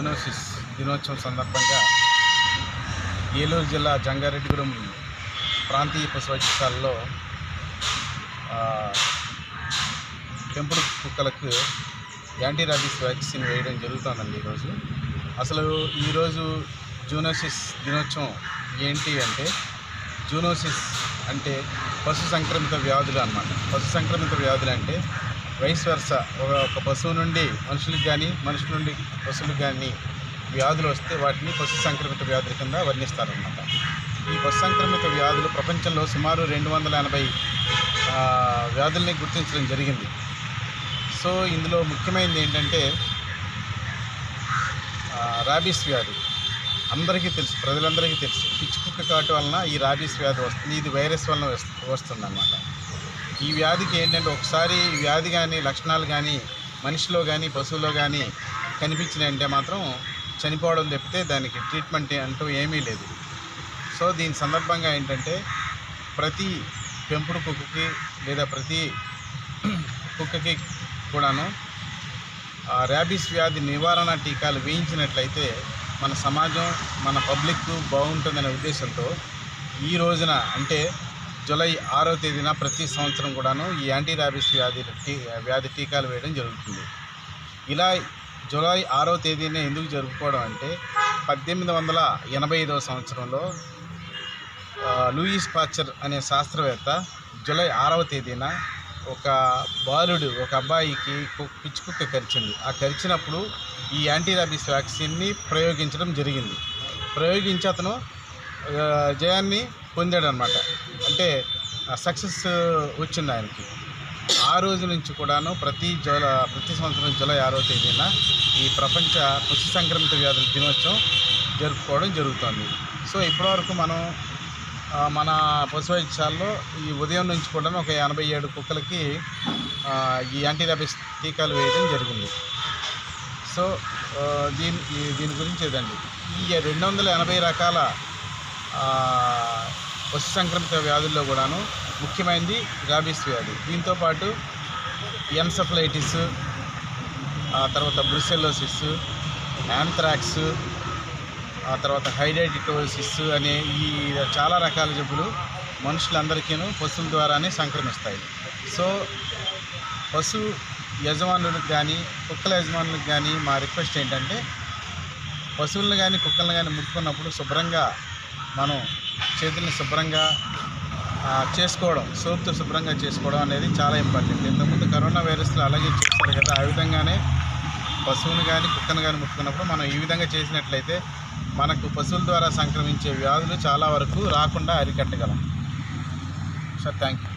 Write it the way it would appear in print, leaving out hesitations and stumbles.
Zoonosis దినోత్సవం సందర్భంగా ఏలూరు జిల్లా జంగారెడ్డిగూడెం ప్రాంతీయ పశు వైద్యశాలలో పెంపుడు కుక్కలకు యాంటీ రాబీస్ వ్యాక్సిన్ వేయడం జరుగుతుందండి. అసలు ఈరోజు జూనోసిస్ దినోత్సవం ఏంటి అంటే, జూనోసిస్ అంటే పశు సంక్రమిత వ్యాధులు అన్నమాట. పశు సంక్రమిత వ్యాధులు అంటే వైస్ వర్స, ఒక పశువు నుండి మనుషులకు కానీ మనుషుల నుండి పశువులకు కానీ వ్యాధులు వస్తే వాటిని పశు సంక్రమిత వ్యాధుల కింద వర్ణిస్తారన్నమాట. ఈ పశు సంక్రమిత వ్యాధులు ప్రపంచంలో సుమారు 280 వ్యాధుల్ని గుర్తించడం జరిగింది. సో ఇందులో ముఖ్యమైనది ఏంటంటే రాబీస్ వ్యాధి. అందరికీ తెలుసు, ప్రజలందరికీ తెలుసు, పిచ్చి కుక్క కాటు వలన ఈ రాబీస్ వ్యాధి వస్తుంది. ఇది వైరస్ వలన వస్తుందన్నమాట. ఈ వ్యాధికి ఏంటంటే, ఒకసారి ఈ వ్యాధి కానీ లక్షణాలు కానీ మనిషిలో కానీ పశువులో కానీ కనిపించినాయంటే మాత్రం చనిపోవడం తప్పితే దానికి ట్రీట్మెంట్ అంటూ ఏమీ లేదు. సో దీని సందర్భంగా ఏంటంటే, ప్రతి పెంపుడు కుక్కకి లేదా ప్రతి కుక్కకి కూడాను ర్యాబీస్ వ్యాధి నివారణ టీకాలు వేయించినట్లయితే మన సమాజం, మన పబ్లిక్ బాగుంటుందనే ఉద్దేశంతో ఈ రోజున అంటే జూలై 6వ తేదీన ప్రతి సంవత్సరం కూడాను ఈ యాంటీ ర్యాబీస్ వ్యాధి టీకాలు వేయడం జరుగుతుంది. ఇలా జూలై 6వ తేదీనే ఎందుకు జరుపుకోవడం అంటే, 1885వ సంవత్సరంలో లూయిస్ పాస్చర్ అనే శాస్త్రవేత్త జూలై 6వ తేదీన ఒక బాలుడు, ఒక అబ్బాయికి పిచ్చి కుక్క కరిచింది. ఆ కరిచినప్పుడు ఈ యాంటీ ర్యాబీస్ వ్యాక్సిన్ని ప్రయోగించడం జరిగింది. ప్రయోగించి అతను జయాన్ని పొందాడు అన్నమాట. అంటే సక్సెస్ వచ్చింది ఆయనకి. ఆ రోజు నుంచి కూడాను ప్రతి సంవత్సరం జూలై 6వ తేదీన ఈ ప్రపంచ పశు సంక్రమిత వ్యాధుల దినోత్సవం జరుపుకోవడం జరుగుతుంది. సో ఇప్పటివరకు మనం మన పశు వైద్యశాలలో ఈ ఉదయం నుంచి కూడా ఒక 87 కుక్కలకి ఈ యాంటీ ర్యాబీస్ టీకాలు వేయడం జరిగింది. సో దీని గురించి ఏదండి, ఈ 280 రకాల పశు సంక్రమిత వ్యాధుల్లో కూడాను ముఖ్యమైనది రాబీస్ వ్యాధి. దీంతోపాటు ఎన్సెఫలైటిస్, తర్వాత బ్రుసెల్లోసిస్, యాంథ్రాక్స్, ఆ తర్వాత హైడెటిటోసిస్ అనే ఈ చాలా రకాల జబ్బులు మనుషులందరికీ పశువుల ద్వారానే సంక్రమిస్తాయి. సో పశు యజమానులకు కానీ కుక్కల యజమానులకు కానీ మా రిక్వెస్ట్ ఏంటంటే, పశువులను కానీ కుక్కలను కానీ ముట్టుకున్నప్పుడు శుభ్రంగా మనం చేతుల్ని శుభ్రంగా చేసుకోవడం, సోప్తో శుభ్రంగా చేసుకోవడం అనేది చాలా ఇంపార్టెంట్. ఇంతకుముందు కరోనా వైరస్లో అలాగే చూస్తారు కదా, ఆ విధంగానే పశువుని కానీ కుక్కను కానీ ముట్టుకున్నప్పుడు మనం ఈ విధంగా చేసినట్లయితే మనకు పశువుల ద్వారా సంక్రమించే వ్యాధులు చాలా వరకు రాకుండా అరికట్టగలం. Sir, thank you.